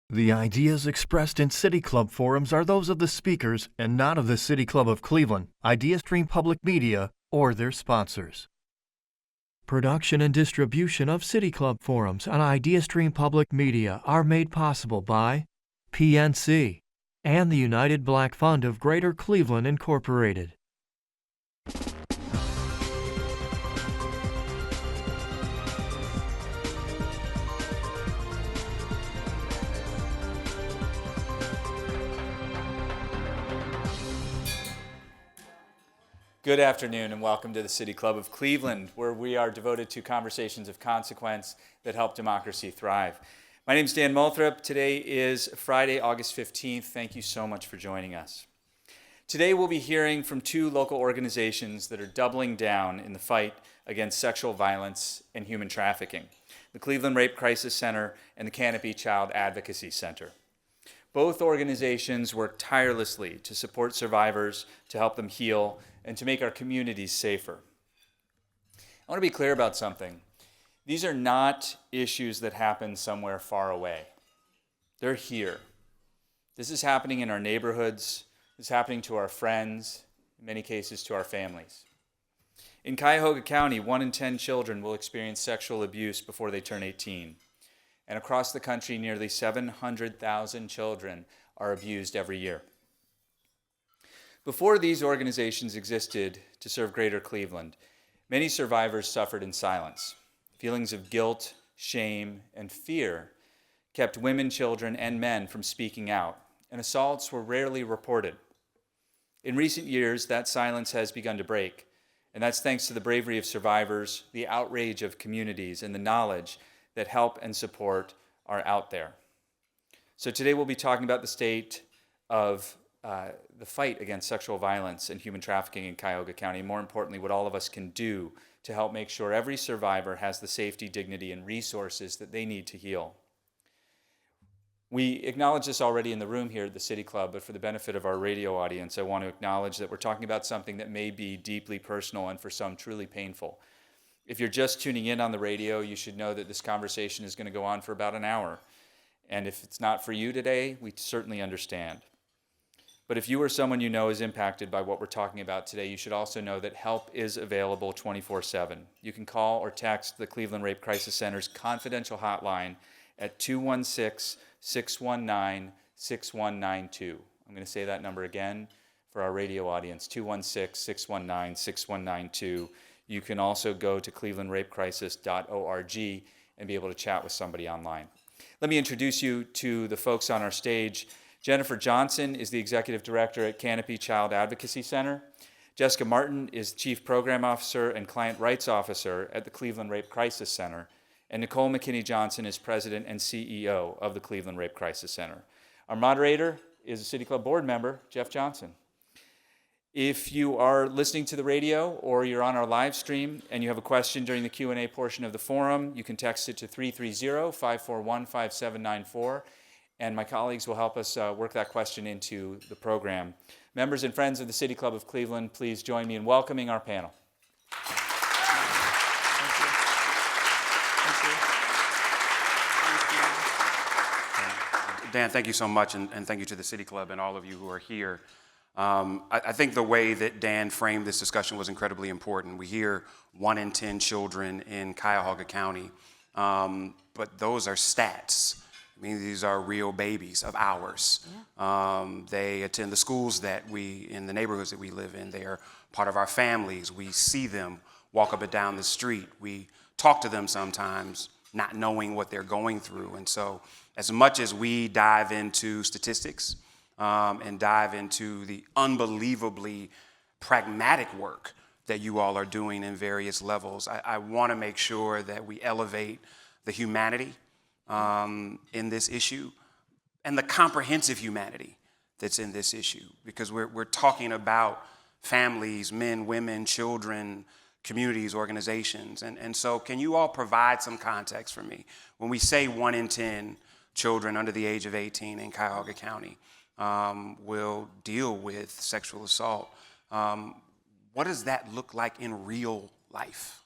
The ideas expressed in City Club forums are those of the speakers and not of the City Club of Cleveland, IdeaStream Public Media, or their sponsors. Production and distribution of City Club forums on IdeaStream Public Media are made possible by PNC and the United Black Fund of Greater Cleveland, Incorporated. Good afternoon and welcome to the City Club of Cleveland, where we are devoted to conversations of consequence that help democracy thrive. My name is Dan Moulthrop. Today is Friday, August 15th. Thank you so much for joining us. Today we'll be hearing from two local organizations that are doubling down in the fight against sexual violence and human trafficking, the Cleveland Rape Crisis Center and the Canopy Child Advocacy Center. Both organizations work tirelessly to support survivors, to help them heal, and to make our communities safer. I want to be clear about something. These are not issues that happen somewhere far away. They're here. This is happening in our neighborhoods. This is happening to our friends, in many cases to our families. In Cuyahoga County, 1 in 10 children will experience sexual abuse before they turn 18. And across the country, nearly 700,000 children are abused every year. Before these organizations existed to serve Greater Cleveland, many survivors suffered in silence. Feelings of guilt, shame, and fear kept women, children, and men from speaking out, and assaults were rarely reported. In recent years, that silence has begun to break, and that's thanks to the bravery of survivors, the outrage of communities, and the knowledge that help and support are out there. So today we'll be talking about the state of the fight against sexual violence and human trafficking in Cuyahoga County, and more importantly, what all of us can do to help make sure every survivor has the safety, dignity, and resources that they need to heal. We acknowledge this already in the room here at the City Club, but for the benefit of our radio audience, I want to acknowledge that we're talking about something that may be deeply personal and for some truly painful. If you're just tuning in on the radio, you should know that this conversation is going to go on for about an hour. And if it's not for you today, we certainly understand. But if you or someone you know is impacted by what we're talking about today, you should also know that help is available 24/7. You can call or text the Cleveland Rape Crisis Center's confidential hotline at 216-619-6192. I'm going to say that number again for our radio audience, 216-619-6192. You can also go to clevelandrapecrisis.org and be able to chat with somebody online. Let me introduce you to the folks on our stage. Jennifer Johnson is the Executive Director at Canopy Child Advocacy Center. Jessica Martin is Chief Program Officer and Client Rights Officer at the Cleveland Rape Crisis Center. And Nicole McKinney-Johnson is President and CEO of the Cleveland Rape Crisis Center. Our moderator is a City Club board member, Jeff Johnson. If you are listening to the radio or you're on our live stream and you have a question during the Q&A portion of the forum, you can text it to 330-541-5794, and my colleagues will help us work that question into the program. Members and friends of the City Club of Cleveland, please join me in welcoming our panel. Dan, thank you so much, and thank you to the City Club and all of you who are here. I think the way that Dan framed this discussion was incredibly important. We hear 1 in 10 children in Cuyahoga County, but those are stats. I mean, these are real babies of ours. Yeah. They attend the schools in the neighborhoods that we live in. They are part of our families. We see them walk up and down the street. We talk to them sometimes, not knowing what they're going through. And so as much as we dive into statistics and dive into the unbelievably pragmatic work that you all are doing in various levels, I want to make sure that we elevate the humanity in this issue and the comprehensive humanity that's in this issue, because we're talking about families, men, women, children, communities, organizations. And so can you all provide some context for me? When we say 1 in 10 children under the age of 18 in Cuyahoga County will deal with sexual assault, what does that look like in real life?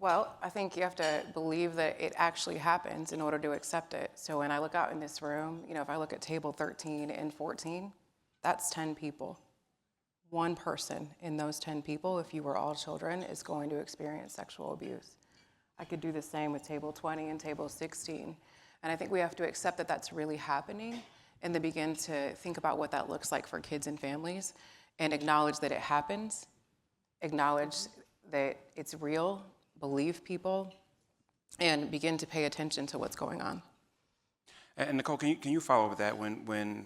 Well, I think you have to believe that it actually happens in order to accept it. So when I look out in this room, if I look at table 13 and 14, that's 10 people. One person in those 10 people, if you were all children, is going to experience sexual abuse. I could do the same with table 20 and table 16. And I think we have to accept that that's really happening and then begin to think about what that looks like for kids and families and acknowledge that it happens, acknowledge that it's real, believe people, and begin to pay attention to what's going on. And Nicole, can you follow up with that when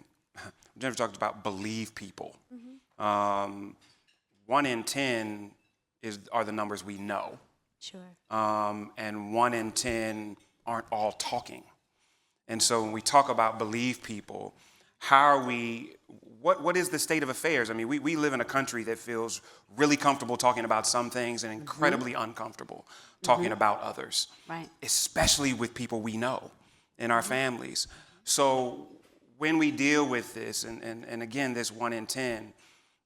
Jennifer talked about believe people? 1 in 10 are the numbers we know. Sure. And 1 in 10 aren't all talking. And so when we talk about believe people, how are we, what is the state of affairs? I mean, we live in a country that feels really comfortable talking about some things and incredibly uncomfortable talking about others. Right. Especially with people we know in our families. So when we deal with this, and again, this 1 in 10,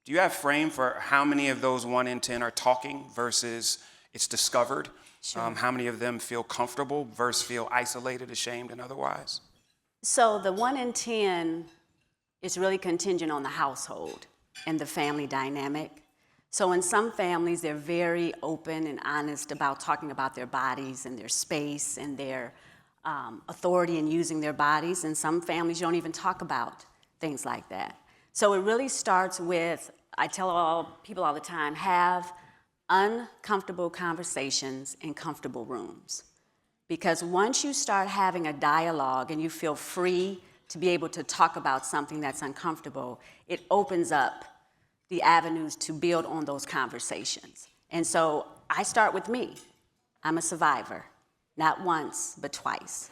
do you have frame for how many of those 1 in 10 are talking versus it's discovered? Sure. How many of them feel comfortable versus feel isolated, ashamed, and otherwise? So the 1 in 10 is really contingent on the household and the family dynamic. So in some families, they're very open and honest about talking about their bodies and their space and their authority in using their bodies. And some families, you don't even talk about things like that. So it really starts with, I tell people all the time, have uncomfortable conversations in comfortable rooms. Because once you start having a dialogue and you feel free to be able to talk about something that's uncomfortable, it opens up the avenues to build on those conversations. And so I start with me. I'm a survivor, not once, but twice.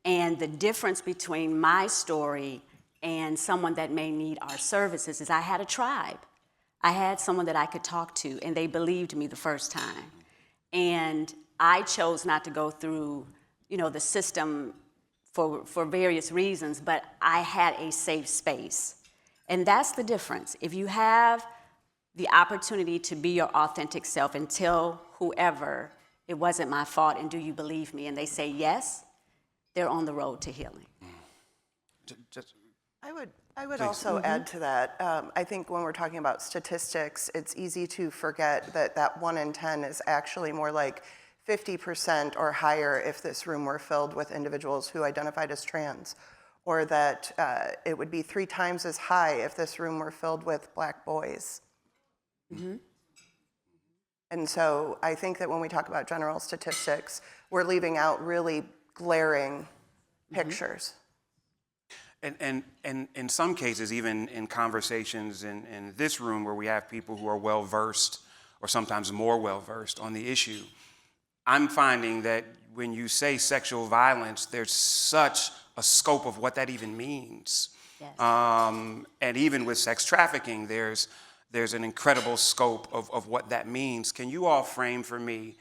And the difference between my story and someone that may need our services is I had a tribe. I had someone that I could talk to, and they believed me the first time. And I chose not to go through, the system for various reasons, but I had a safe space. And that's the difference. If you have the opportunity to be your authentic self and tell whoever, it wasn't my fault, and do you believe me? And they say yes, they're on the road to healing. I would also add to that. I think when we're talking about statistics, it's easy to forget that 1 in 10 is actually more like 50% or higher if this room were filled with individuals who identified as trans, or that it would be 3 times as high if this room were filled with Black boys. And so I think that when we talk about general statistics, we're leaving out really glaring pictures. And in some cases, even in conversations in this room where we have people who are well-versed or sometimes more well-versed on the issue, I'm finding that when you say sexual violence, there's such a scope of what that even means. Yes. And even with sex trafficking, there's an incredible scope of what that means. Can you all frame for me,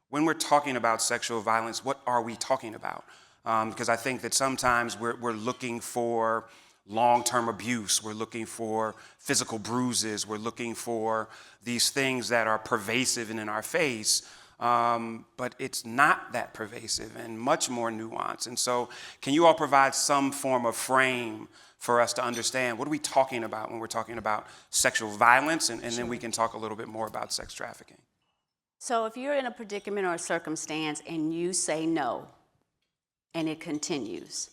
when we're talking about sexual violence, what are we talking about? Because I think that sometimes we're looking for long-term abuse, we're looking for physical bruises, we're looking for these things that are pervasive and in our face, but it's not that pervasive and much more nuanced. And so can you all provide some form of frame for us to understand what are we talking about when we're talking about sexual violence, and then we can talk a little bit more about sex trafficking. So if you're in a predicament or a circumstance and you say no, and it continues,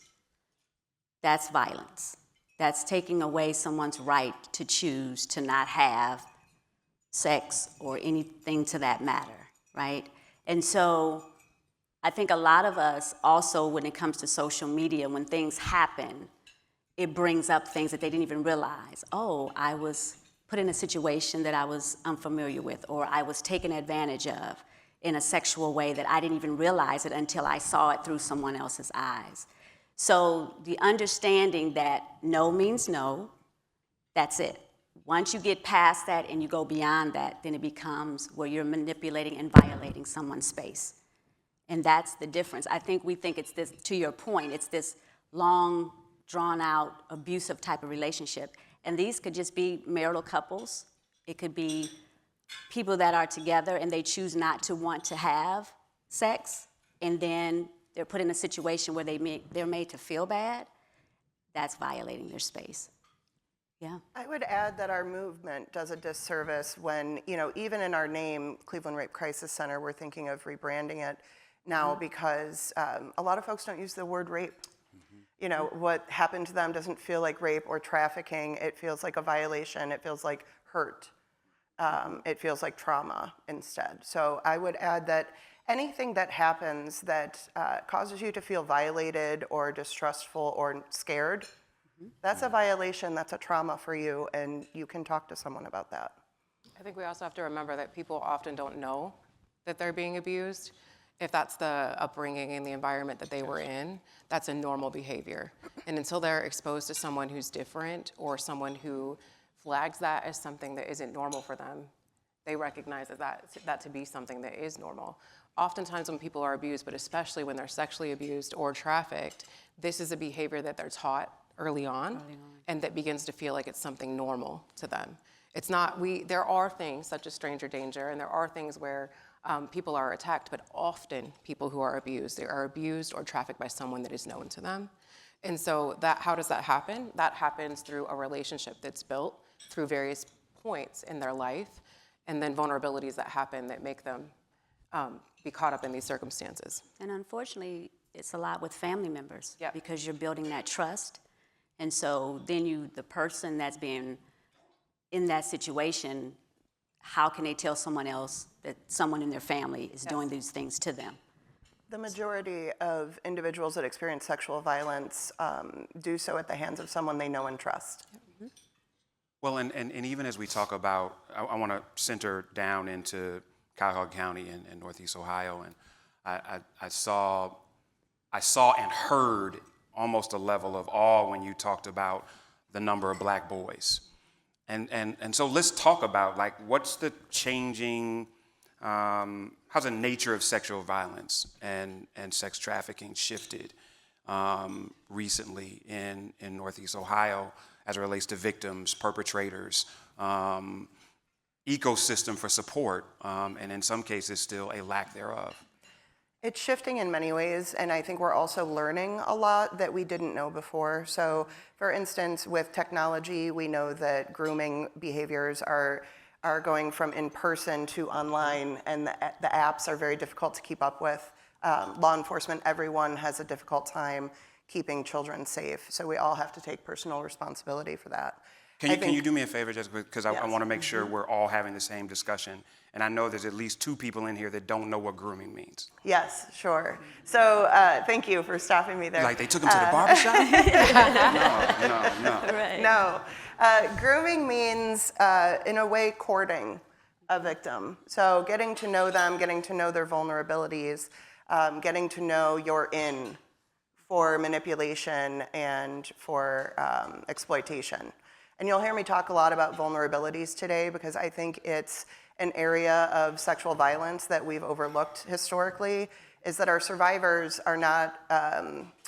that's violence. That's taking away someone's right to choose to not have sex or anything to that matter, right? And so I think a lot of us also, when it comes to social media, when things happen, it brings up things that they didn't even realize. Oh, I was put in a situation that I was unfamiliar with, or I was taken advantage of in a sexual way that I didn't even realize it until I saw it through someone else's eyes. So the understanding that no means no, that's it. Once you get past that and you go beyond that, then it becomes where you're manipulating and violating someone's space. And that's the difference. I think we think it's this, to your point, it's this long, drawn-out, abusive type of relationship. And these could just be marital couples. It could be people that are together and they choose not to want to have sex, and then they're put in a situation where they're made to feel bad, that's violating their space. Yeah. I would add that our movement does a disservice when, even in our name, Cleveland Rape Crisis Center, we're thinking of rebranding it now because a lot of folks don't use the word rape. What happened to them doesn't feel like rape or trafficking. It feels like a violation. It feels like hurt. It feels like trauma instead. So I would add that anything that happens that causes you to feel violated or distrustful or scared, that's a violation, that's a trauma for you, and you can talk to someone about that. I think we also have to remember that people often don't know that they're being abused. If that's the upbringing and the environment that they were in, that's a normal behavior. And until they're exposed to someone who's different or someone who flags that as something that isn't normal for them, they recognize that to be something that is normal. Oftentimes when people are abused, but especially when they're sexually abused or trafficked, this is a behavior that they're taught early on, and that begins to feel like it's something normal to them. It's not, there are things such as stranger danger, and there are things where people are attacked, but often people who are abused, they are abused or trafficked by someone that is known to them. And so how does that happen? That happens through a relationship that's built through various points in their life, and then vulnerabilities that happen that make them be caught up in these circumstances. And unfortunately, it's a lot with family members because you're building that trust. And so then the person that's being in that situation, how can they tell someone else that someone in their family is doing these things to them? The majority of individuals that experience sexual violence do so at the hands of someone they know and trust. Well, and even as we talk about, I want to center down into Cuyahoga County and Northeast Ohio, and I saw and heard almost a level of awe when you talked about the number of black boys. And so let's talk about, what's the changing, how's the nature of sexual violence and sex trafficking shifted recently in Northeast Ohio as it relates to victims, perpetrators, ecosystem for support, and in some cases still a lack thereof? It's shifting in many ways, and I think we're also learning a lot that we didn't know before. So, for instance, with technology, we know that grooming behaviors are going from in-person to online, and the apps are very difficult to keep up with. Law enforcement, everyone has a difficult time keeping children safe, so we all have to take personal responsibility for that. Can you do me a favor, Jessica, because I want to make sure we're all having the same discussion. And I know there's at least 2 people in here that don't know what grooming means. Yes, sure. So thank you for stopping me there. Like they took them to the barbershop? No. Right. No. Grooming means, in a way, courting a victim. So getting to know them, getting to know their vulnerabilities, getting to know you're in for manipulation and for exploitation. And you'll hear me talk a lot about vulnerabilities today because I think it's an area of sexual violence that we've overlooked historically, is that our survivors are not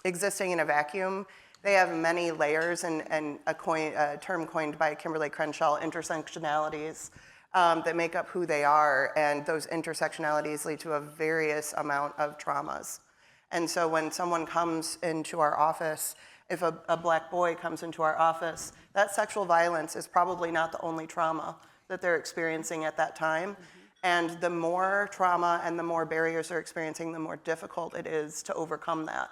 existing in a vacuum. They have many layers, and a term coined by Kimberly Crenshaw, intersectionalities, that make up who they are, and those intersectionalities lead to a various amount of traumas. And so when someone comes into our office, if a black boy comes into our office, that sexual violence is probably not the only trauma that they're experiencing at that time. And the more trauma and the more barriers they're experiencing, the more difficult it is to overcome that.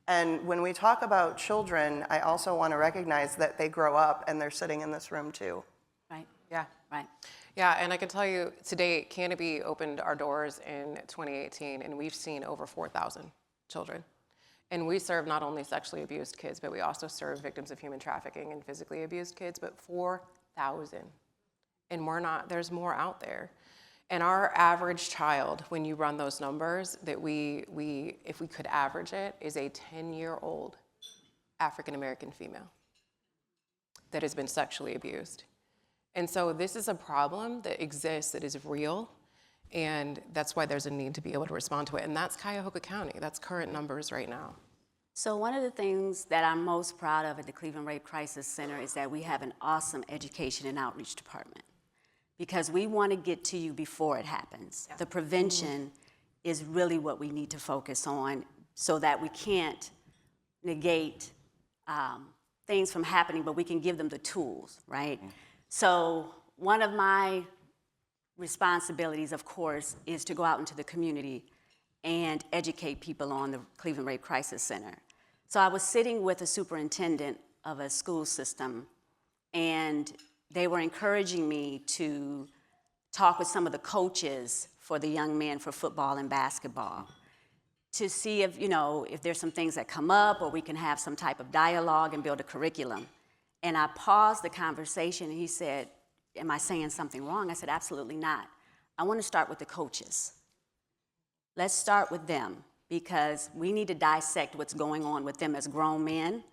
And when we talk about children, I also want to recognize that they grow up and they're sitting in this room too. Right. Yeah. Right. Yeah, and I can tell you today, Canopy opened our doors in 2018, and we've seen over 4,000 children. And we serve not only sexually abused kids, but we also serve victims of human trafficking and physically abused kids, but 4,000. And there's more out there. And our average child, when you run those numbers, that if we could average it, is a 10-year-old African-American female that has been sexually abused. And so this is a problem that exists, that is real, and that's why there's a need to be able to respond to it. And that's Cuyahoga County. That's current numbers right now. So one of the things that I'm most proud of at the Cleveland Rape Crisis Center is that we have an awesome education and outreach department. because we want to get to you before it happens. The prevention is really what we need to focus on so that we can't negate things from happening, but we can give them the tools, right? So one of my responsibilities, of course, is to go out into the community and educate people on the Cleveland Rape Crisis Center. So I was sitting with a superintendent of a school system, and they were encouraging me to talk with some of the coaches for the young men for football and basketball to see if, if there's some things that come up or we can have some type of dialogue and build a curriculum. And I paused the conversation and he said, am I saying something wrong? I said, absolutely not. I want to start with the coaches. Let's start with them because we need to dissect what's going on with them as grown men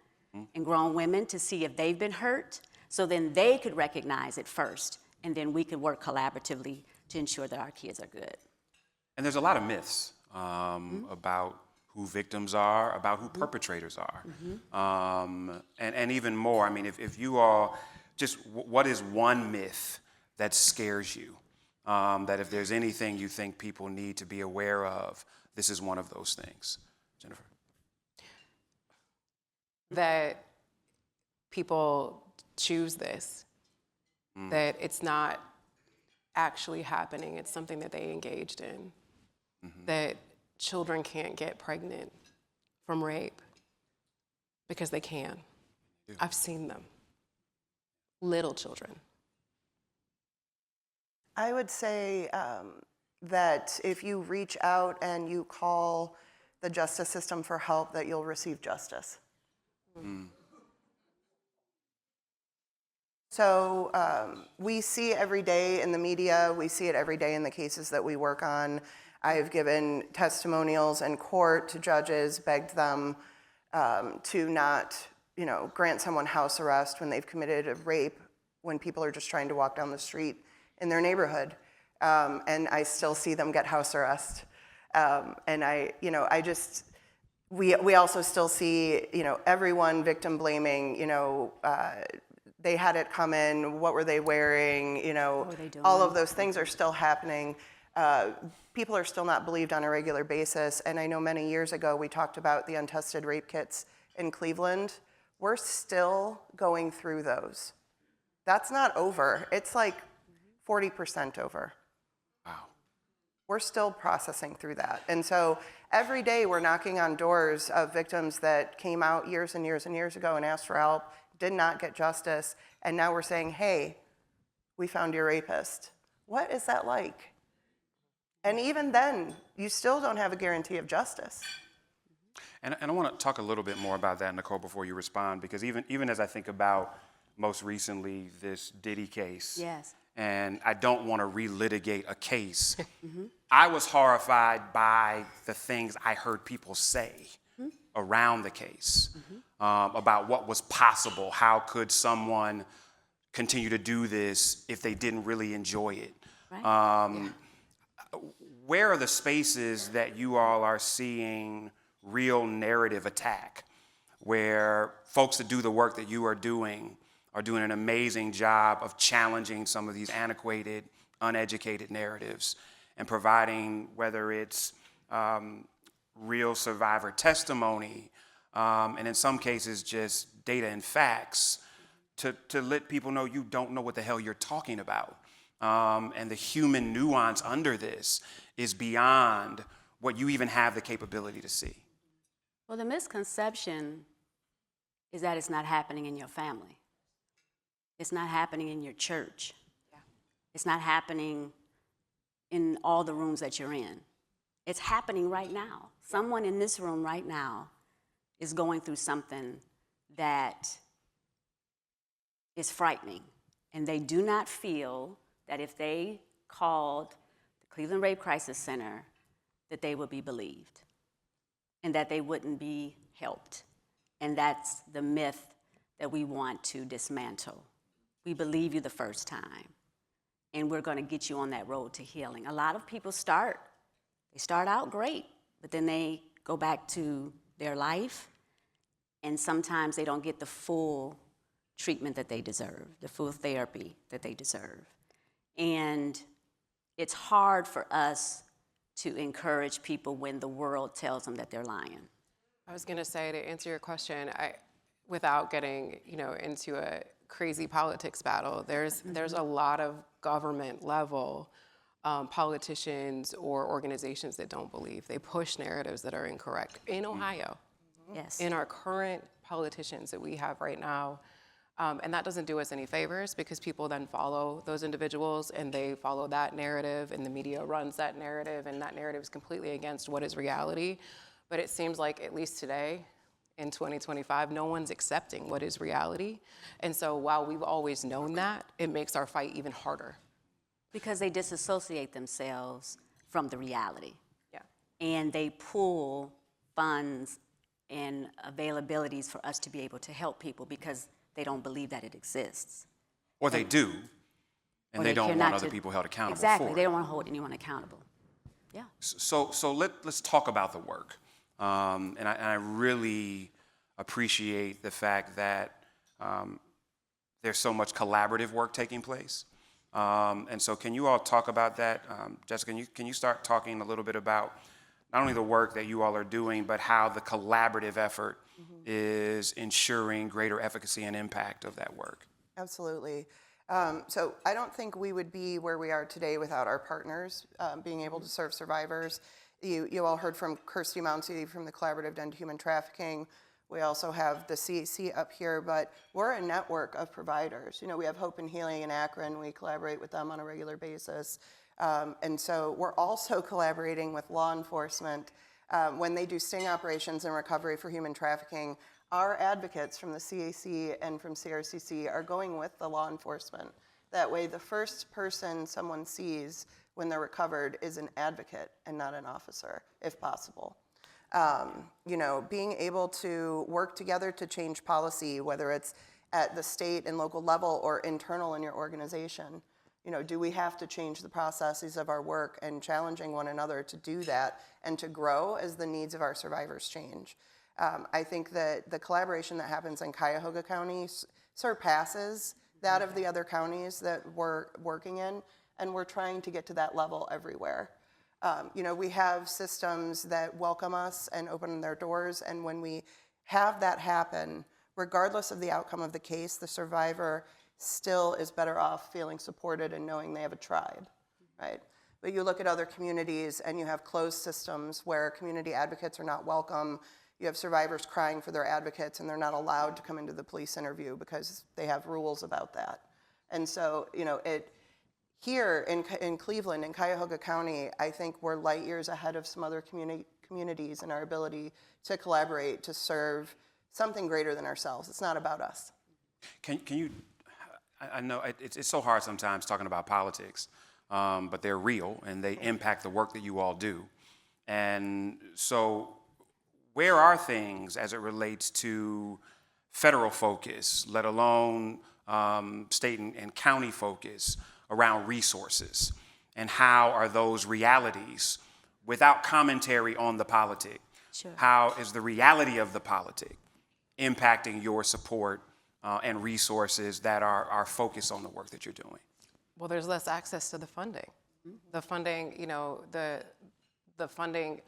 and grown women to see if they've been hurt, so then they could recognize it first, and then we could work collaboratively to ensure that our kids are good. And there's a lot of myths about who victims are, about who perpetrators are, and even more. I mean, if you all, just what is one myth that scares you? That if there's anything you think people need to be aware of, this is one of those things. Jennifer? That people choose this, that it's not actually happening, it's something that they engaged in, that children can't get pregnant from rape because they can. I've seen them, little children. I would say that if you reach out and you call the justice system for help, that you'll receive justice. So we see every day in the media, we see it every day in the cases that we work on. I've given testimonials in court to judges, begged them to not, grant someone house arrest when they've committed a rape, when people are just trying to walk down the street in their neighborhood. And I still see them get house arrest. And we also still see, everyone victim blaming, they had it come in, what were they wearing, all of those things are still happening. People are still not believed on a regular basis. And I know many years ago we talked about the untested rape kits in Cleveland. We're still going through those. That's not over. It's like 40% over. Wow. We're still processing through that. And so every day we're knocking on doors of victims that came out years and years and years ago and asked for help, did not get justice, and now we're saying, hey, we found your rapist. What is that like? And even then, you still don't have a guarantee of justice. And I want to talk a little bit more about that, Nicole, before you respond, because even as I think about most recently this Diddy case, Yes. and I don't want to relitigate a case, I was horrified by the things I heard people say around the case about what was possible. How could someone continue to do this if they didn't really enjoy it? Right. Where are the spaces that you all are seeing real narrative attack, where folks that do the work that you are doing an amazing job of challenging some of these antiquated, uneducated narratives and providing, whether it's real survivor testimony, and in some cases just data and facts, to let people know you don't know what the hell you're talking about. And the human nuance under this is beyond what you even have the capability to see. Well, the misconception is that it's not happening in your family. It's not happening in your church. It's not happening in all the rooms that you're in. It's happening right now. Someone in this room right now is going through something that is frightening, and they do not feel that if they called the Cleveland Rape Crisis Center, that they would be believed and that they wouldn't be helped. And that's the myth that we want to dismantle. We believe you the first time, and we're going to get you on that road to healing. A lot of people start out great, but then they go back to their life, and sometimes they don't get the full treatment that they deserve, the full therapy that they deserve. And it's hard for us to encourage people when the world tells them that they're lying. I was going to say, to answer your question, without getting into a crazy politics battle, there's a lot of government level politicians or organizations that don't believe. They push narratives that are incorrect. In Ohio, Yes. in our current politicians that we have right now, and that doesn't do us any favors because people then follow those individuals and they follow that narrative and the media runs that narrative and that narrative is completely against what is reality. But it seems like, at least today, in 2025, no one's accepting what is reality. And so while we've always known that, it makes our fight even harder. Because they disassociate themselves from the reality. Yeah. And they pull funds and availabilities for us to be able to help people because they don't believe that it exists. Or they do, and Or they don't care want not other to- people held accountable Exactly, for they it. don't want to hold anyone accountable. Yeah. So let's talk about the work. And I really appreciate the fact that there's so much collaborative work taking place. And so can you all talk about that? Jessica, can you start talking a little bit about not only the work that you all are doing, but how the collaborative effort is ensuring greater efficacy and impact of that work? Absolutely. So I don't think we would be where we are today without our partners being able to serve survivors. You all heard from Kirsty Mounsey from the Collaborative to End Human Trafficking. We also have the CAC up here, but we're a network of providers. We have Hope and Healing in Akron. We collaborate with them on a regular basis. And so we're also collaborating with law enforcement. When they do sting operations and recovery for human trafficking, our advocates from the CAC and from CRCC are going with the law enforcement. That way, the first person someone sees when they're recovered is an advocate and not an officer, if possible. Being able to work together to change policy, whether it's at the state and local level or internal in your organization. Do we have to change the processes of our work, and challenging one another to do that and to grow as the needs of our survivors change. I think that the collaboration that happens in Cuyahoga County surpasses that of the other counties that we're working in, and we're trying to get to that level everywhere. We have systems that welcome us and open their doors, and when we have that happen, regardless of the outcome of the case, the survivor still is better off feeling supported and knowing they have a tribe, right? But you look at other communities and you have closed systems where community advocates are not welcome. You have survivors crying for their advocates and they're not allowed to come into the police interview because they have rules about that. And so, here in Cleveland, in Cuyahoga County, I think we're light years ahead of some other communities in our ability to collaborate to serve something greater than ourselves. It's not about us. Can you, I know it's so hard sometimes talking about politics, but they're real and they impact the work that you all do. And so where are things as it relates to federal focus, let alone state and county focus around resources? And how are those realities, without commentary on the politic, Sure. how is the reality of the politic impacting your support and resources that are focused on the work that you're doing? Well, there's less access to the funding. The funding, the funding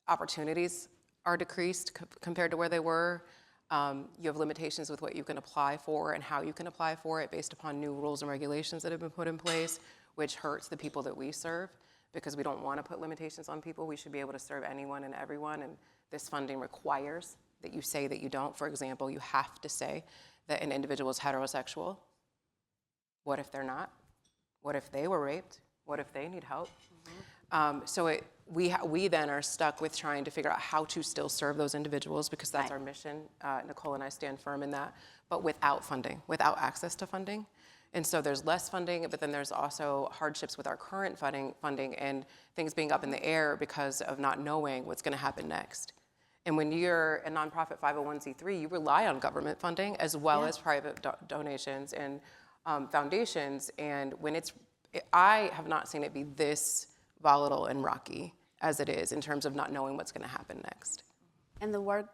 opportunities are decreased compared to where they were. You have limitations with what you can apply for and how you can apply for it based upon new rules and regulations that have been put in place, which hurts the people that we serve because we don't want to put limitations on people. We should be able to serve anyone and everyone, and this funding requires that you say that you don't. For example, you have to say that an individual is heterosexual. What if they're not? What if they were raped? What if they need help? We then are stuck with trying to figure out how to still serve those individuals because that's our mission. Nicole and I stand firm in that, but without funding, without access to funding. And so there's less funding, but then there's also hardships with our current funding and things being up in the air because of not knowing what's gonna happen next. And when you're a nonprofit 501c3, you rely on government funding as well as private donations and foundations. And when I have not seen it be this volatile and rocky as it is in terms of not knowing what's gonna happen next. And the work,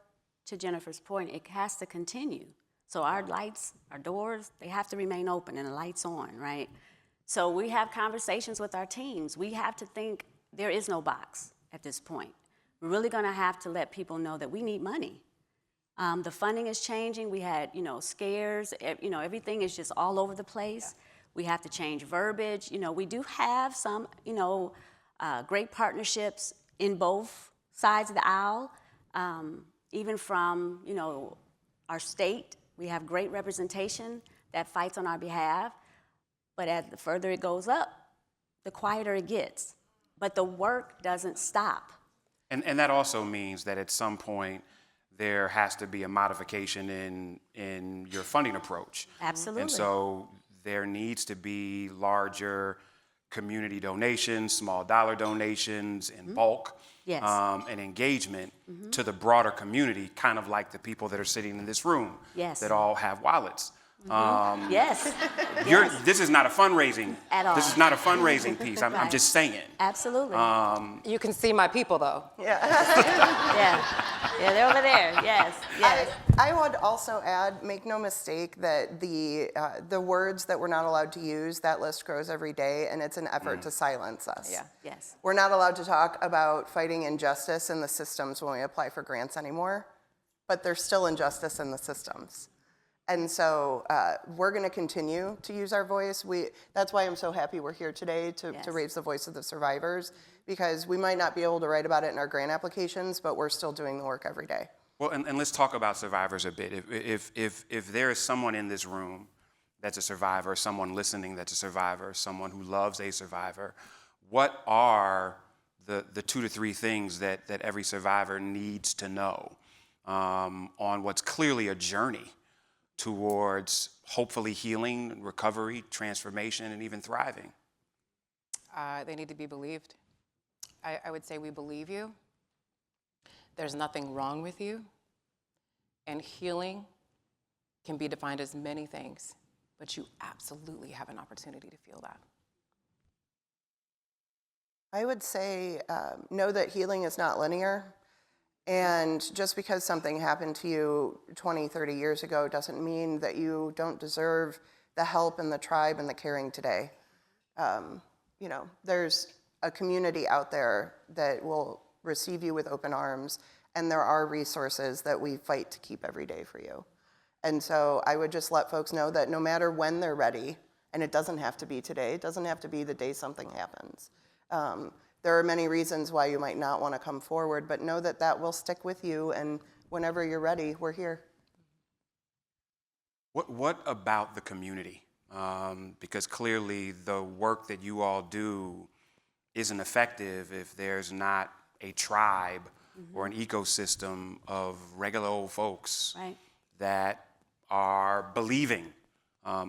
to Jennifer's point, it has to continue. So our lights, our doors, they have to remain open and the lights on, right? So we have conversations with our teams. We have to think there is no box at this point. We're really going to have to let people know that we need money. The funding is changing. We had, scares. Everything is just all over the place. Yeah. We have to change verbiage. We do have some, great partnerships in both sides of the aisle. Even from, our state, we have great representation that fights on our behalf. But as the further it goes up, the quieter it gets. But the work doesn't stop. And that also means that at some point there has to be a modification in your funding approach. Absolutely. And so there needs to be larger community donations, small dollar donations in bulk, yes. And engagement to the broader community, kind of like the people that are sitting in this room yes. that all have wallets. Yes. This is not a fundraising. At all. This is not a fundraising piece. I'm Right. just saying. Absolutely. You can see my people, though. Yeah, they're over there. Yes. I would also add, make no mistake that the words that we're not allowed to use, that list grows every day, and it's an effort to silence us. Yeah. Yes. We're not allowed to talk about fighting injustice in the systems when we apply for grants anymore, but there's still injustice in the systems. And so we're going to continue to use our voice. That's why I'm so happy we're here today to raise the voice of the survivors, because we might not be able to write about it in our grant applications, but we're still doing the work every day. Well, and let's talk about survivors a bit. If there is someone in this room that's a survivor, someone listening that's a survivor, someone who loves a survivor, what are the 2 to 3 things that every survivor needs to know on what's clearly a journey towards hopefully healing, recovery, transformation, and even thriving? They need to be believed. I would say we believe you. There's nothing wrong with you. And healing can be defined as many things, but you absolutely have an opportunity to feel that. I would say know that healing is not linear. And just because something happened to you 20, 30 years ago doesn't mean that you don't deserve the help and the tribe and the caring today. There's a community out there that will receive you with open arms, and there are resources that we fight to keep every day for you. And so I would just let folks know that no matter when they're ready, and it doesn't have to be today, it doesn't have to be the day something happens. There are many reasons why you might not want to come forward, but know that that will stick with you, and whenever you're ready, we're here. What about the community? Because clearly the work that you all do isn't effective if there's not a tribe or an ecosystem of regular old folks that are believing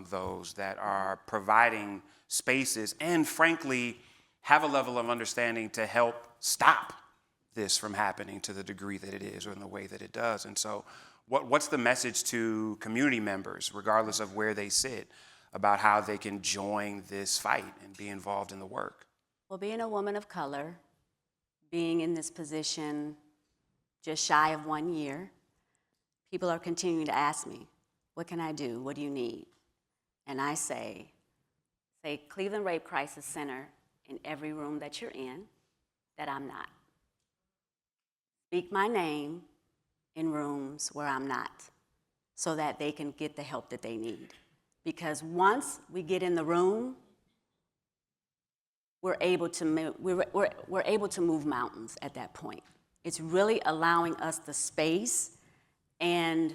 those, that are providing spaces, and frankly, have a level of understanding to help stop this from happening to the degree that it is or in the way that it does. And so what's the message to community members, regardless of where they sit, about how they can join this fight and be involved in the work? Well, being a woman of color, being in this position just shy of 1 year, people are continuing to ask me, what can I do? What do you need? And I say Cleveland Rape Crisis Center in every room that you're in, that I'm not. Speak my name in rooms where I'm not, so that they can get the help that they need. Because once we get in the room, we're able to move mountains at that point. It's really allowing us the space and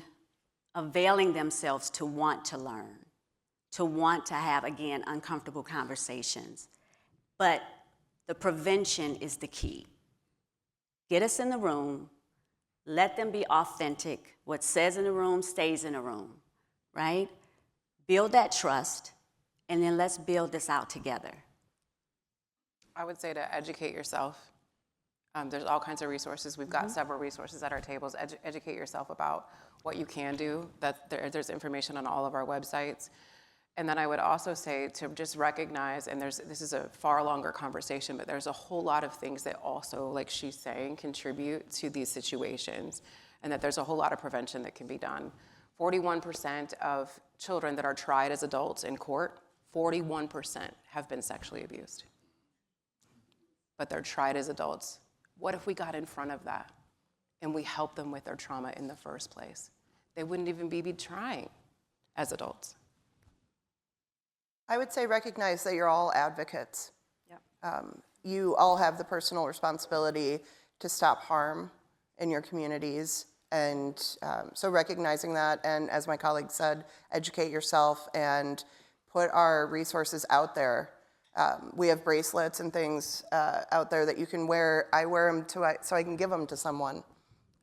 availing themselves to want to learn, to want to have, again, uncomfortable conversations. But the prevention is the key. Get us in the room, let them be authentic. What says in the room stays in the room, right? Build that trust, and then let's build this out together. I would say to educate yourself. There's all kinds of resources. We've got several resources at our tables. Educate yourself about what you can do. There's information on all of our websites. And then I would also say to just recognize, and this is a far longer conversation, but there's a whole lot of things that also, like she's saying, contribute to these situations, and that there's a whole lot of prevention that can be done. 41% of children that are tried as adults in court 41% have been sexually abused. But they're tried as adults. What if we got in front of that and we helped them with their trauma in the first place? They wouldn't even be trying as adults. I would say recognize that you're all advocates. Yep. You all have the personal responsibility to stop harm in your communities. And so recognizing that, and as my colleague said, educate yourself and put our resources out there. We have bracelets and things out there that you can wear. I wear them so I can give them to someone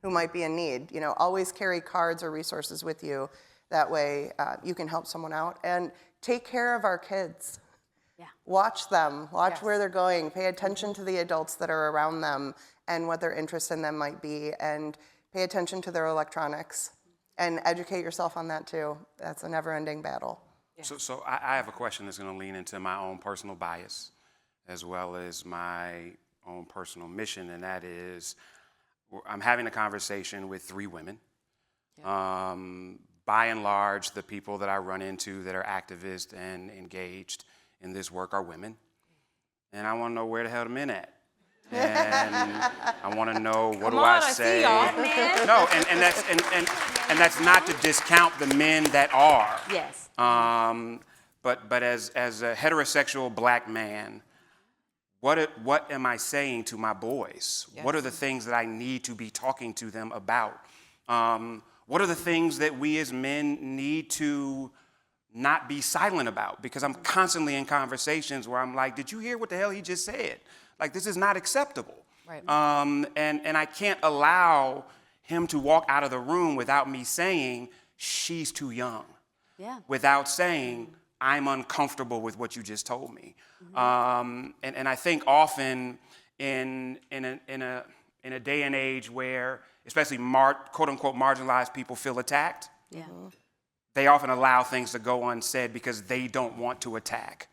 who might be in need. You know, always carry cards or resources with you. That way you can help someone out. And take care of our kids. Yeah. Watch them, watch Yes. where they're going, pay attention to the adults that are around them and what their interest in them might be, and pay attention to their electronics. And educate yourself on that too. That's a never-ending battle. So I have a question that's going to lean into my own personal bias as well as my own personal mission, and that is I'm having a conversation with 3 women. Yeah. By and large, the people that I run into that are activists and engaged in this work are women. And I want to know where the hell the men at. And I want to know what do I say. No, and that's not to discount the men that are. Yes. But as a heterosexual black man, what am I saying to my boys? Yes. What are the things that I need to be talking to them about? What are the things that we as men need to not be silent about? Because I'm constantly in conversations where I'm like, did you hear what the hell he just said? Like, this is not acceptable. Right. And I can't allow him to walk out of the room without me saying, she's too young. Yeah. Without saying, I'm uncomfortable with what you just told me. And I think often in a day and age where especially quote unquote marginalized people feel attacked, Yeah. they often allow things to go unsaid because they don't want to attack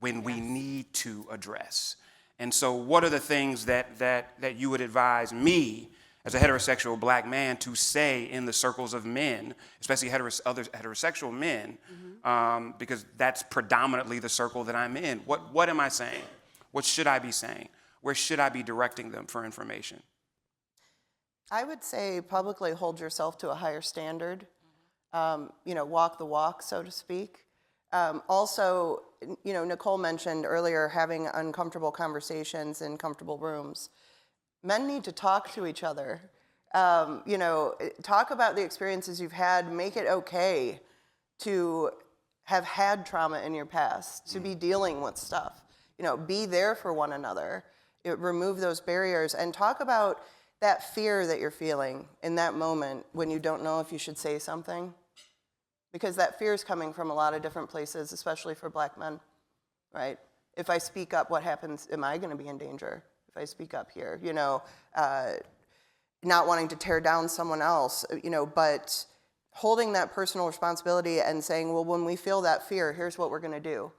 when we need to address. And so what are the things that you would advise me as a heterosexual black man to say in the circles of men, especially other heterosexual men, because that's predominantly the circle that I'm in? What am I saying? What should I be saying? Where should I be directing them for information? I would say publicly hold yourself to a higher standard. Walk the walk, so to speak. Also, Nicole mentioned earlier having uncomfortable conversations in comfortable rooms. Men need to talk to each other. Talk about the experiences you've had. Make it okay to have had trauma in your past, to be dealing with stuff. Be there for one another. Remove those barriers and talk about that fear that you're feeling in that moment when you don't know if you should say something. Because that fear is coming from a lot of different places, especially for black men, right? If I speak up, what happens? Am I going to be in danger if I speak up here? Not wanting to tear down someone else, but holding that personal responsibility and saying, well, when we feel that fear, here's what we're going to do.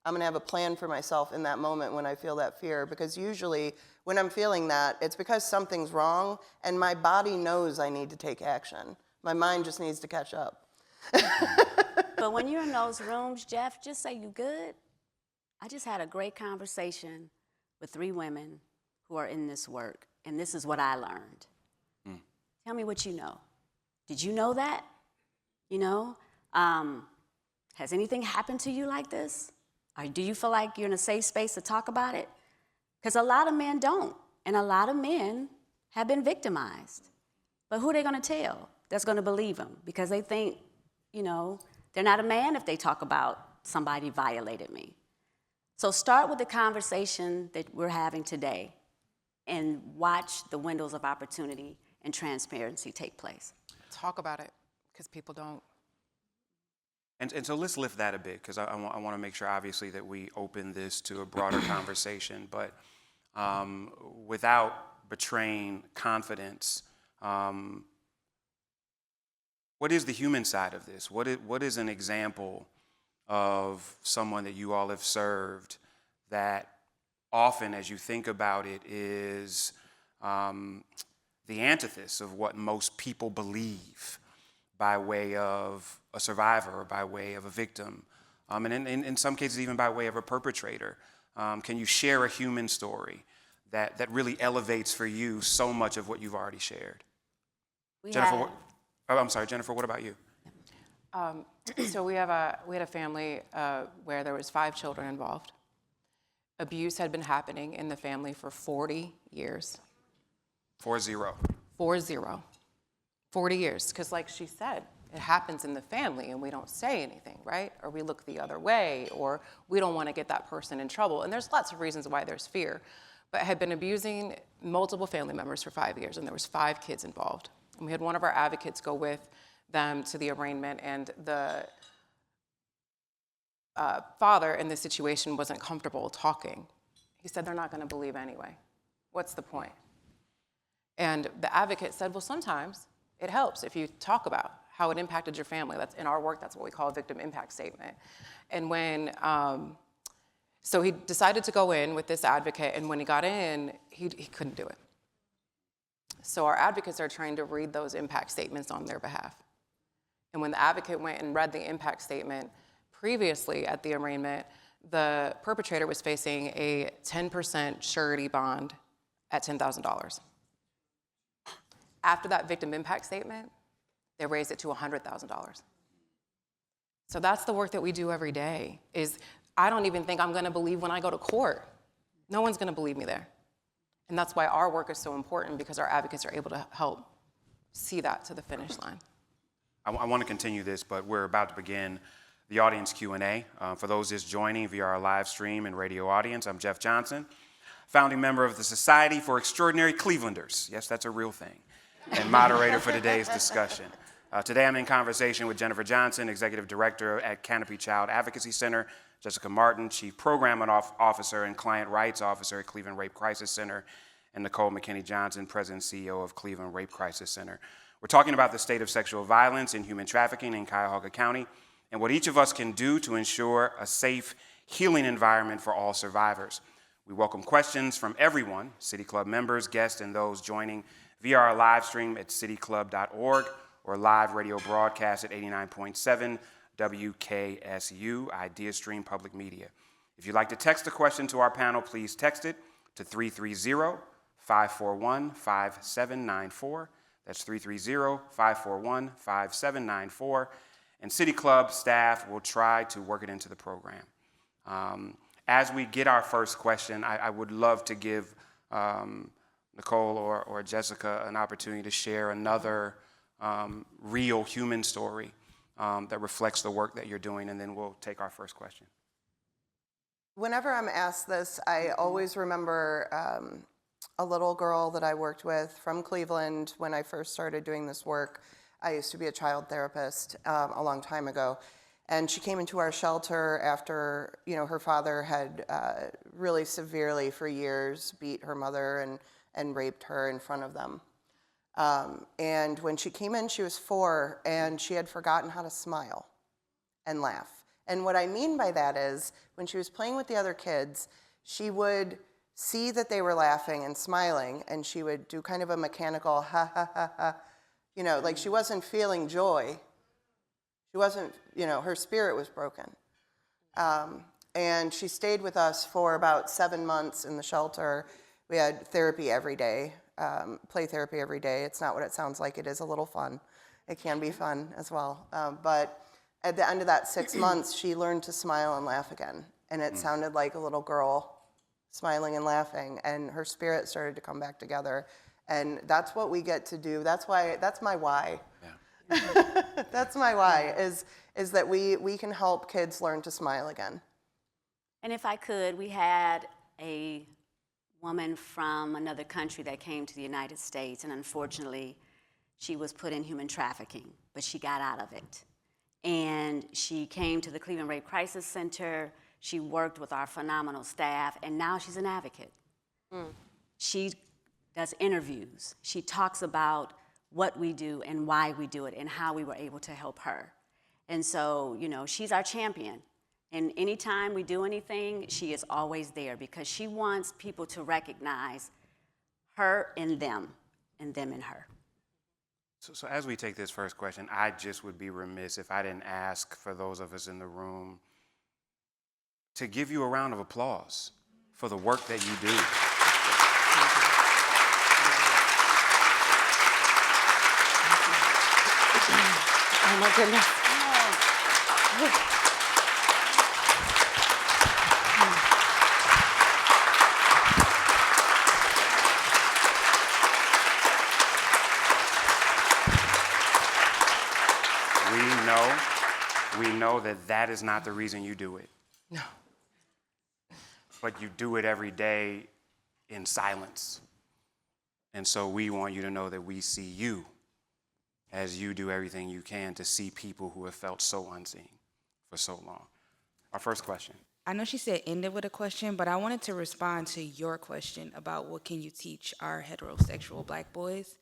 I'm going to have a plan for myself in that moment when I feel that fear, because usually when I'm feeling that, it's because something's wrong and my body knows I need to take action. My mind just needs to catch up. But when you're in those rooms, Jeff, just say you good. I just had a great conversation with 3 women who are in this work, and this is what I learned. Tell me what you know. Did you know that? Has anything happened to you like this? Or do you feel like you're in a safe space to talk about it? Because a lot of men don't, and a lot of men have been victimized. But who are they going to tell that's going to believe them? Because they think, they're not a man if they talk about somebody violated me. So start with the conversation that we're having today and watch the windows of opportunity and transparency take place. Talk about it, because people don't. And so let's lift that a bit, because I want to make sure, obviously, that we open this to a broader conversation. But without betraying confidence, what is the human side of this? What is an example of someone that you all have served that often, as you think about it, is the antithesis of what most people believe by way of a survivor or by way of a victim and in some cases even by way of a perpetrator. Can you share a human story that really elevates for you so much of what you've already shared? Jennifer, I'm sorry, Jennifer, what about you? So we had a family where there was 5 children involved. Abuse had been happening in the family for 40 years. 4-0. 40 years, because like she said, it happens in the family and we don't say anything, right? Or we look the other way, or we don't want to get that person in trouble. And there's lots of reasons why there's fear. But had been abusing multiple family members for 5 years, and there was 5 kids involved. And we had one of our advocates go with them to the arraignment, and the father in this situation wasn't comfortable talking. He said, they're not going to believe anyway. What's the point? And the advocate said, well, sometimes it helps if you talk about how it impacted your family. That's in our work, that's what we call a victim impact statement. And when, so he decided to go in with this advocate, and when he got in, he couldn't do it. So our advocates are trying to read those impact statements on their behalf. And when the advocate went and read the impact statement previously at the arraignment, the perpetrator was facing a 10% surety bond at $10,000. After that victim impact statement, they raised it to $100,000. So that's the work that we do every day, is I don't even think I'm gonna believe when I go to court. No one's gonna believe me there. And that's why our work is so important, because our advocates are able to help see that to the finish line. I want to continue this, but we're about to begin the audience Q&A. For those just joining via our live stream and radio audience, I'm Jeff Johnson, founding member of the Society for Extraordinary Clevelanders. Yes, that's a real thing. And moderator for today's discussion. Today I'm in conversation with Jennifer Johnson, Executive Director at Canopy Child Advocacy Center, Jessica Martin, Chief Program Officer and Client Rights Officer at Cleveland Rape Crisis Center, and Nicole McKinney-Johnson, President and CEO of Cleveland Rape Crisis Center. We're talking about the state of sexual violence and human trafficking in Cuyahoga County and what each of us can do to ensure a safe, healing environment for all survivors. We welcome questions from everyone, City Club members, guests, and those joining via our live stream at cityclub.org or live radio broadcast at 89.7 WKSU, IdeaStream Public Media. If you'd like to text a question to our panel, please text it to 330-541-5794. That's 330-541-5794. And City Club staff will try to work it into the program. As we get our first question, I would love to give Nicole or Jessica an opportunity to share another real human story that reflects the work that you're doing, and then we'll take our first question. Whenever I'm asked this, I always remember a little girl that I worked with from Cleveland when I first started doing this work. I used to be a child therapist a long time ago, and she came into our shelter after, her father had really severely for years beat her mother and raped her in front of them. And when she came in, she was 4, and she had forgotten how to smile and laugh. And what I mean by that is, when she was playing with the other kids, she would see that they were laughing and smiling, and she would do kind of a mechanical ha ha ha ha, like she wasn't feeling joy. She wasn't, her spirit was broken. And she stayed with us for about 7 months in the shelter. We had therapy every day, play therapy every day. It's not what it sounds like. It is a little fun. It can be fun as well. But at the end of that 6 months, she learned to smile and laugh again. And it sounded like a little girl smiling and laughing, and her spirit started to come back together. And that's what we get to do. That's my why. Yeah. That's my why, is that we can help kids learn to smile again. And if I could, we had a woman from another country that came to the United States, and unfortunately, she was put in human trafficking, but she got out of it. And she came to the Cleveland Rape Crisis Center. She worked with our phenomenal staff, and now she's an advocate. She does interviews. She talks about what we do and why we do it and how we were able to help her. And so, she's our champion. And anytime we do anything, she is always there, because she wants people to recognize her in them and them in her. So as we take this first question, I just would be remiss if I didn't ask, for those of us in the room, to give you a round of applause for the work that you do. Oh my goodness. We know that that is not the reason you do it. No. But you do it every day in silence. And so we want you to know that we see you as you do everything you can to see people who have felt so unseen for so long. Our first question. I know she said ended with a question, but I wanted to respond to your question about what can you teach our heterosexual Black boys.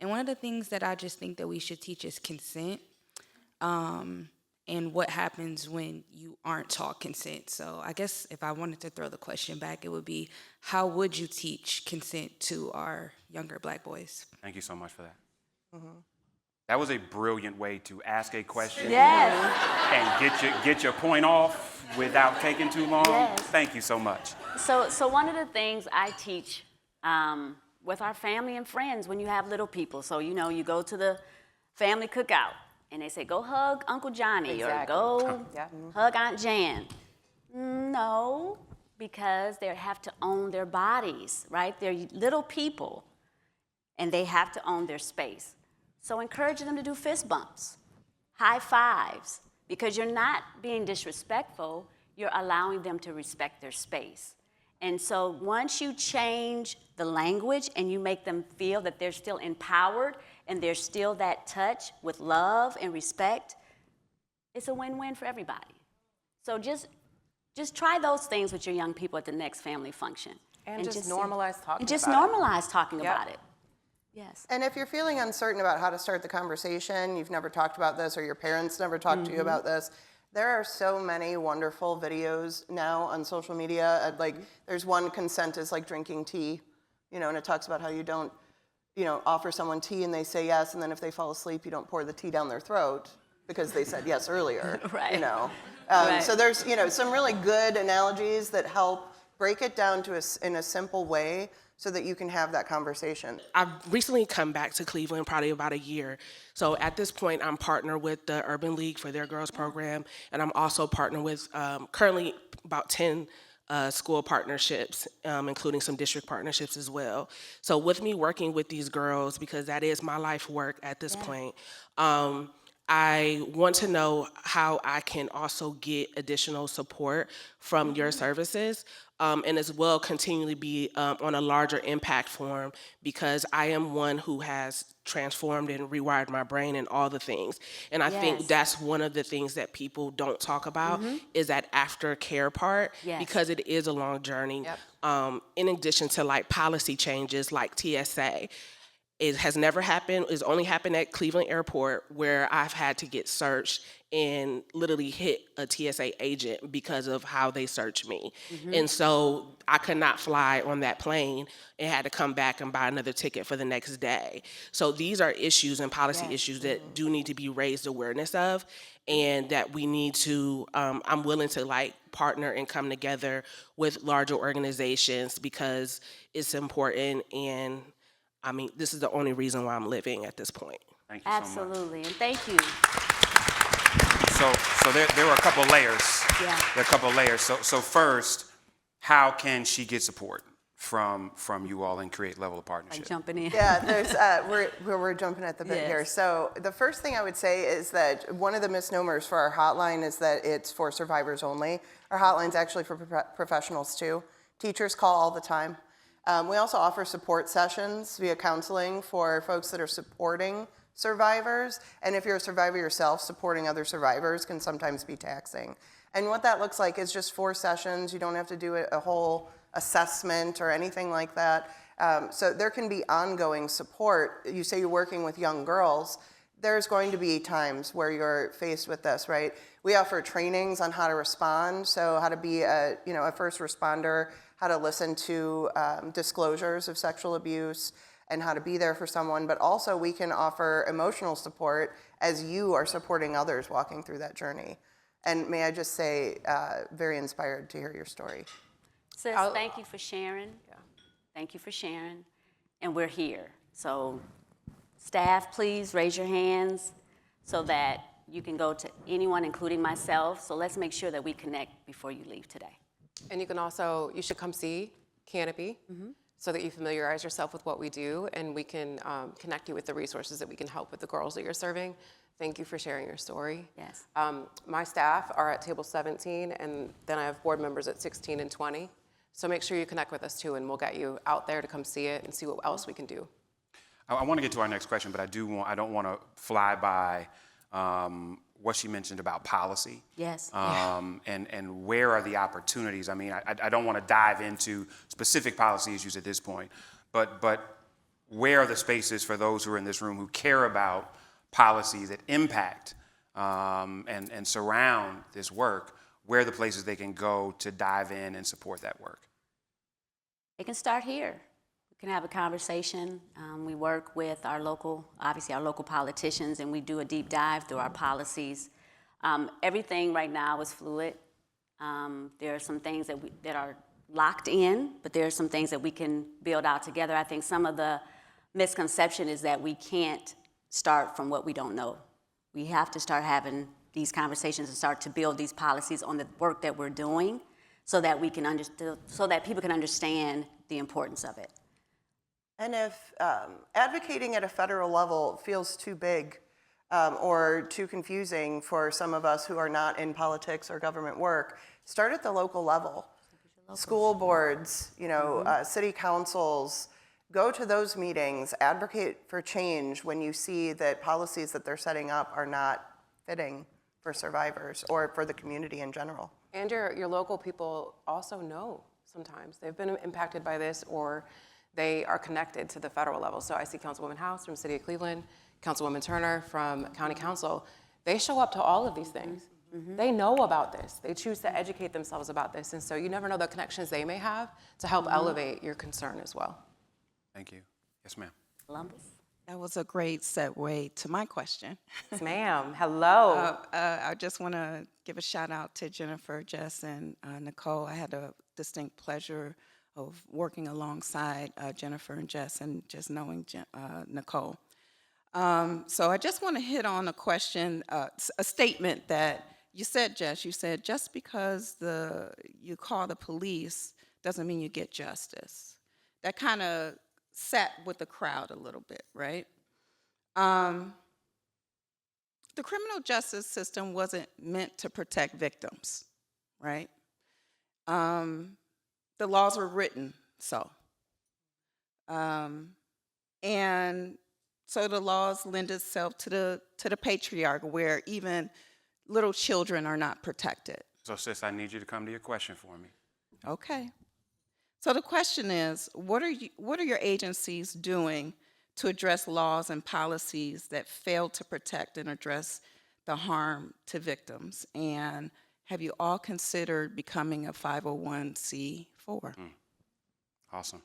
And one of the things that I just think that we should teach is consent, and what happens when you aren't taught consent. So I guess if I wanted to throw the question back, it would be, how would you teach consent to our younger Black boys? Thank you so much for that. That was a brilliant way to ask a question Yes. and get your point off without taking too long. Yes. Thank you so much. So one of the things I teach with our family and friends when you have little people, so you go to the family cookout and they say, go hug Uncle Johnny Exactly. or go Yeah. hug Aunt Jan. No, because they have to own their bodies, right? They're little people and they have to own their space. So encourage them to do fist bumps, high fives, because you're not being disrespectful, you're allowing them to respect their space. And so once you change the language and you make them feel that they're still empowered and there's still that touch with love and respect, it's a win-win for everybody. So just try those things with your young people at the next family function. And just normalize talking and just about it. normalize talking Yep. about it. Yes. And if you're feeling uncertain about how to start the conversation, you've never talked about this, or your parents never talked to you about this, there are so many wonderful videos now on social media. There's one, consent is like drinking tea, and it talks about how you don't, offer someone tea and they say yes, and then if they fall asleep, you don't pour the tea down their throat because they said yes earlier. Right. Right. So there's, some really good analogies that help break it down in a simple way so that you can have that conversation. I've recently come back to Cleveland, probably about a year. So at this point, I'm partnered with the Urban League for their girls program, and I'm also partnered with currently about 10 school partnerships, including some district partnerships as well. So with me working with these girls, because that is my life work at this point, I want to know how I can also get additional support from your services, and as well continually be on a larger impact form, because I am one who has transformed and rewired my brain and all the things. And I think that's one of the things that people don't talk about is that aftercare part, because it is a long journey. In addition to policy changes like TSA. It has never happened. It's only happened at Cleveland Airport, where I've had to get searched and literally hit a TSA agent because of how they searched me. And so I could not fly on that plane and had to come back and buy another ticket for the next day. So these are issues and policy issues that do need to be raised awareness of, and that we need to, I'm willing to partner and come together with larger organizations because it's important, and this is the only reason why I'm living at this point. Thank you so much. Absolutely, and thank you. So there were a couple layers. Yeah. There are a couple layers. So first, how can she get support from you all and create level of partnership? Jumping in. Yeah, there's we're jumping at the bit here. So the first thing I would say is that one of the misnomers for our hotline is that it's for survivors only. Our hotline's actually for professionals too. Teachers call all the time. We also offer support sessions via counseling for folks that are supporting survivors. And if you're a survivor yourself, supporting other survivors can sometimes be taxing. And what that looks like is just 4 sessions. You don't have to do a whole assessment or anything like that. So there can be ongoing support. You say you're working with young girls. There's going to be times where you're faced with this, right? We offer trainings on how to respond, so how to be a first responder, how to listen to disclosures of sexual abuse, and how to be there for someone. But also we can offer emotional support as you are supporting others walking through that journey. And may I just say, very inspired to hear your story. Sis, thank you for sharing. Yeah. Thank you for sharing. And we're here. So staff, please raise your hands so that you can go to anyone, including myself. So let's make sure that we connect before you leave today. And you can also, you should come see Canopy so that you familiarize yourself with what we do, and we can connect you with the resources that we can help with the girls that you're serving. Thank you for sharing your story. Yes. My staff are at table 17, and then I have board members at 16 and 20. So make sure you connect with us too, and we'll get you out there to come see it and see what else we can do. I want to get to our next question, but I don't want to fly by what she mentioned about policy. Yes. And where are the opportunities? I mean, I don't want to dive into specific policy issues at this point, but where are the spaces for those who are in this room who care about policies that impact and surround this work? Where are the places they can go to dive in and support that work? They can start here. We can have a conversation. We work with our local politicians, and we do a deep dive through our policies. Everything right now is fluid. There are some things that are locked in, but there are some things that we can build out together. I think some of the misconception is that we can't start from what we don't know. We have to start having these conversations and start to build these policies on the work that we're doing, so that we can so that people can understand the importance of it. And if advocating at a federal level feels too big or too confusing for some of us who are not in politics or government work, start at the local level. School boards, city councils, go to those meetings, advocate for change when you see that policies that they're setting up are not fitting for survivors or for the community in general. And your local people also know sometimes. They've been impacted by this, or they are connected to the federal level. So I see Councilwoman House from City of Cleveland, Councilwoman Turner from County Council. They show up to all of these things. They know about this. They choose to educate themselves about this. And so you never know the connections they may have to help elevate your concern as well. Thank you. Yes, ma'am. Columbus? That was a great segue to my question. Yes, ma'am. Hello. I just want to give a shout out to Jennifer, Jess, and Nicole. I had a distinct pleasure of working alongside Jennifer and Jess, and just knowing Nicole. So I just want to hit on a question, a statement that you said, Jess. You said, just because you call the police doesn't mean you get justice. That kind of sat with the crowd a little bit, right? The criminal justice system wasn't meant to protect victims, right? The laws were written so. And so the laws lend itself to the patriarch, where even little children are not protected. So, sis, I need you to come to your question for me. Okay. So the question is, what are your agencies doing to address laws and policies that fail to protect and address the harm to victims? And have you all considered becoming a 501c4? Awesome.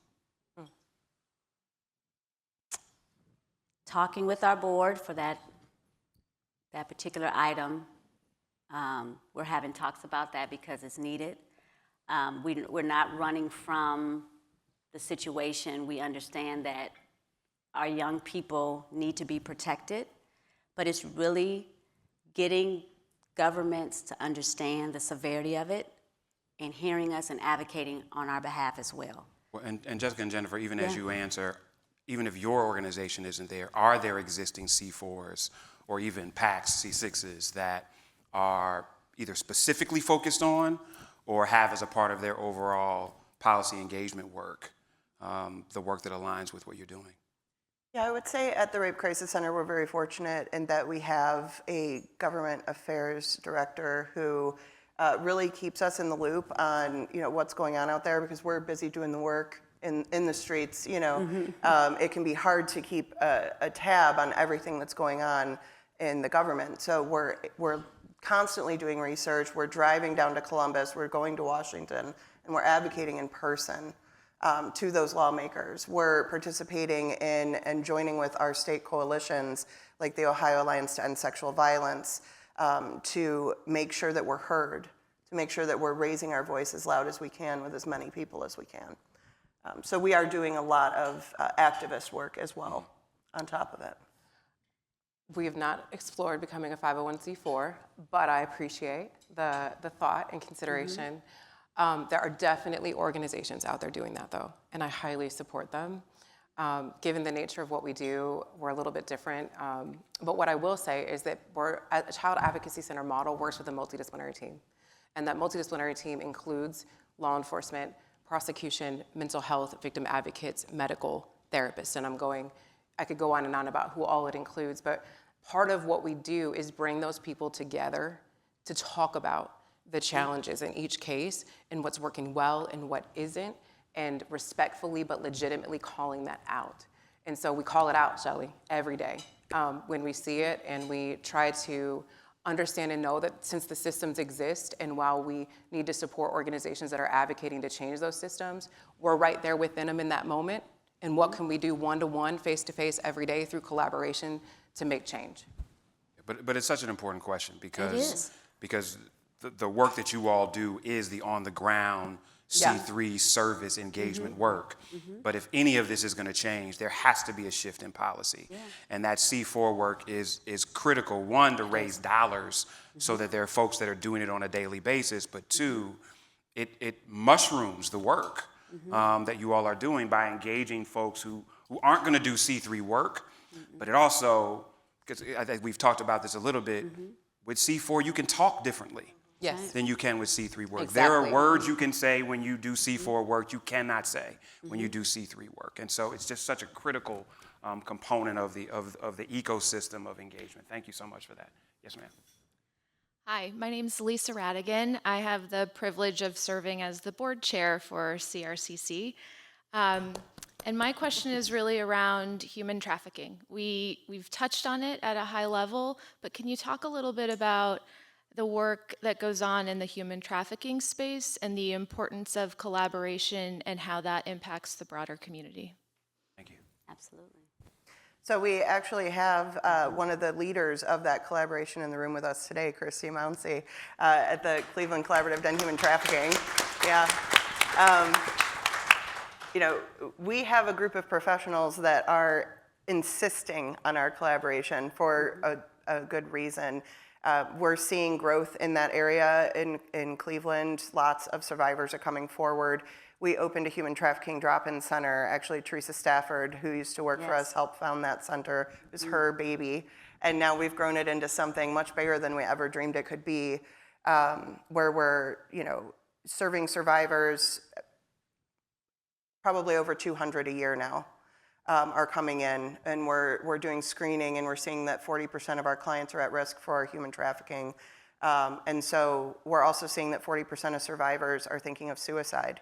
Talking with our board for that particular item. We're having talks about that because it's needed. We're not running from the situation. We understand that our young people need to be protected, but it's really getting governments to understand the severity of it and hearing us and advocating on our behalf as well. Well, and Jessica and Jennifer, even as you answer, even if your organization isn't there, are there existing C4s or even PACs, C6s that are either specifically focused on or have as a part of their overall policy engagement work, the work that aligns with what you're doing? Yeah, I would say at the Rape Crisis Center, we're very fortunate in that we have a government affairs director who really keeps us in the loop on what's going on out there, because we're busy doing the work in the streets. It can be hard to keep a tab on everything that's going on in the government. So we're constantly doing research. We're driving down to Columbus. We're going to Washington, and we're advocating in person to those lawmakers. We're participating in and joining with our state coalitions, like the Ohio Alliance to End Sexual Violence, to make sure that we're heard, to make sure that we're raising our voice as loud as we can with as many people as we can. So we are doing a lot of activist work as well on top of it. We have not explored becoming a 501c4, but I appreciate the thought and consideration. There are definitely organizations out there doing that, though, and I highly support them. Given the nature of what we do, we're a little bit different. But what I will say is that a Child Advocacy Center model works with a multidisciplinary team. And that multidisciplinary team includes law enforcement, prosecution, mental health, victim advocates, medical therapists. And I could go on and on about who all it includes, but part of what we do is bring those people together to talk about the challenges in each case and what's working well and what isn't, and respectfully but legitimately calling that out. And so we call it out, Shelley, every day when we see it, and we try to understand and know that since the systems exist, and while we need to support organizations that are advocating to change those systems, we're right there within them in that moment. And what can we do one-to-one, face-to-face every day through collaboration to make change? But it's such an important question because It is. the work that you all do is the on-the-ground C3 service engagement work. But if any of this is going to change, there has to be a shift in policy. And that C4 work is critical, one, to raise dollars so that there are folks that are doing it on a daily basis, but two, it mushrooms the work that you all are doing by engaging folks who aren't going to do C3 work, but it also, because I think we've talked about this a little bit, with C4 you can talk differently than you can with C3 work. Exactly. There are words you can say when you do C4 work you cannot say when you do C3 work, and so it's just such a critical component of the ecosystem of engagement. Thank you so much for that. Yes, ma'am. Hi, my name's Lisa Radigan. I have the privilege of serving as the board chair for CRCC. And my question is really around human trafficking. We've touched on it at a high level, but can you talk a little bit about the work that goes on in the human trafficking space and the importance of collaboration and how that impacts the broader community? Thank you. Absolutely. So we actually have one of the leaders of that collaboration in the room with us today, Christy Mounsey, at the Cleveland Collaborative to End Human Trafficking. Yeah. We have a group of professionals that are insisting on our collaboration for a good reason. We're seeing growth in that area in Cleveland. Lots of survivors are coming forward. We opened a human trafficking drop-in center. Actually, Teresa Stafford, who used to work for us, helped found that center. It was her baby. And now we've grown it into something much bigger than we ever dreamed it could be, where we're, serving survivors. Probably over 200 a year now are coming in, and we're doing screening, and we're seeing that 40% of our clients are at risk for human trafficking. And so we're also seeing that 40% of survivors are thinking of suicide.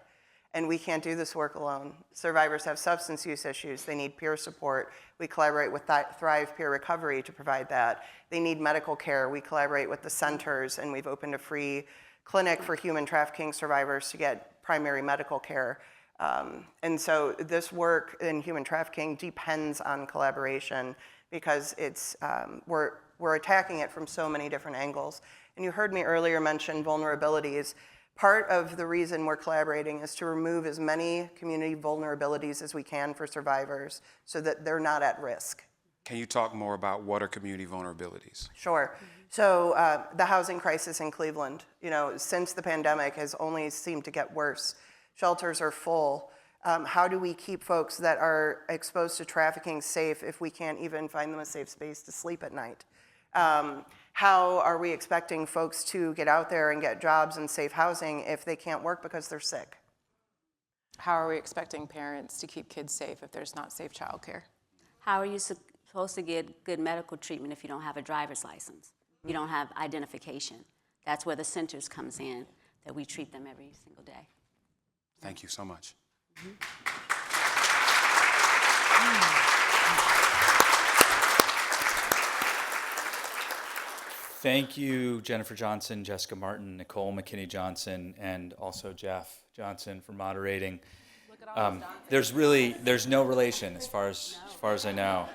And we can't do this work alone. Survivors have substance use issues. They need peer support. We collaborate with Thrive Peer Recovery to provide that. They need medical care. We collaborate with the centers, and we've opened a free clinic for human trafficking survivors to get primary medical care. And so this work in human trafficking depends on collaboration because we're attacking it from so many different angles. And you heard me earlier mention vulnerabilities. Part of the reason we're collaborating is to remove as many community vulnerabilities as we can for survivors so that they're not at risk. Can you talk more about what are community vulnerabilities? Sure. So the housing crisis in Cleveland, since the pandemic has only seemed to get worse. Shelters are full. How do we keep folks that are exposed to trafficking safe if we can't even find them a safe space to sleep at night? How are we expecting folks to get out there and get jobs and safe housing if they can't work because they're sick? How are we expecting parents to keep kids safe if there's not safe childcare? How are you supposed to get good medical treatment if you don't have a driver's license? You don't have identification. That's where the centers comes in, that we treat them every single day. Thank you so much. Thank you, Jennifer Johnson, Jessica Martin, Nicole McKinney-Johnson, and also Jeff Johnson for moderating. There's no relation as far as I know.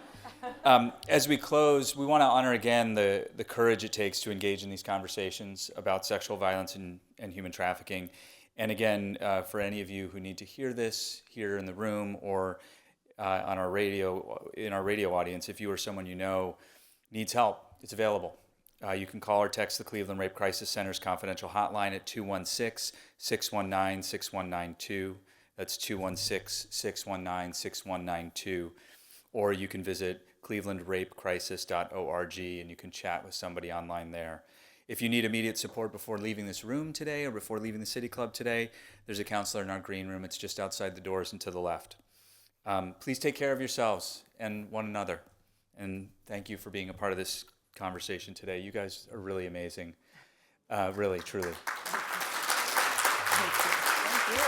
As we close, we want to honor again the courage it takes to engage in these conversations about sexual violence and human trafficking. And again, for any of you who need to hear this here in the room or on our radio, in our radio audience, if you or someone you know needs help, it's available. You can call or text the Cleveland Rape Crisis Center's confidential hotline at 216-619-6192. That's 216-619-6192. Or you can visit clevelandrapecrisis.org and you can chat with somebody online there. If you need immediate support before leaving this room today or before leaving the City Club today, there's a counselor in our green room. It's just outside the doors and to the left. Please take care of yourselves and one another. And thank you for being a part of this conversation today. You guys are really amazing. Really, truly. Thank you.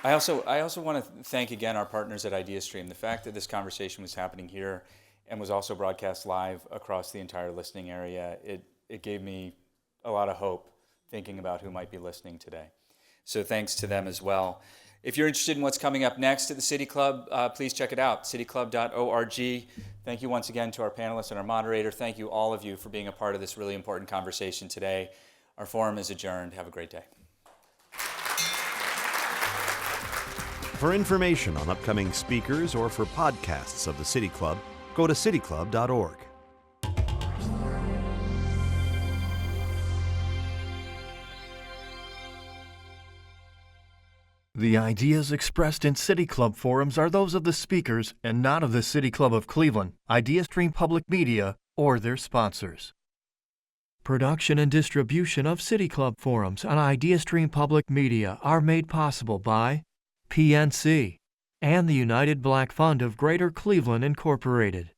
I also want to thank again our partners at IdeaStream. The fact that this conversation was happening here and was also broadcast live across the entire listening area, it gave me a lot of hope thinking about who might be listening today. So thanks to them as well. If you're interested in what's coming up next at the City Club, please check it out, cityclub.org. Thank you once again to our panelists and our moderator. Thank you, all of you, for being a part of this really important conversation today. Our forum is adjourned. Have a great day. For information on upcoming speakers or for podcasts of the City Club, go to cityclub.org. The ideas expressed in City Club forums are those of the speakers and not of the City Club of Cleveland, IdeaStream Public Media, or their sponsors. Production and distribution of City Club forums on IdeaStream Public Media are made possible by PNC and the United Black Fund of Greater Cleveland, Incorporated.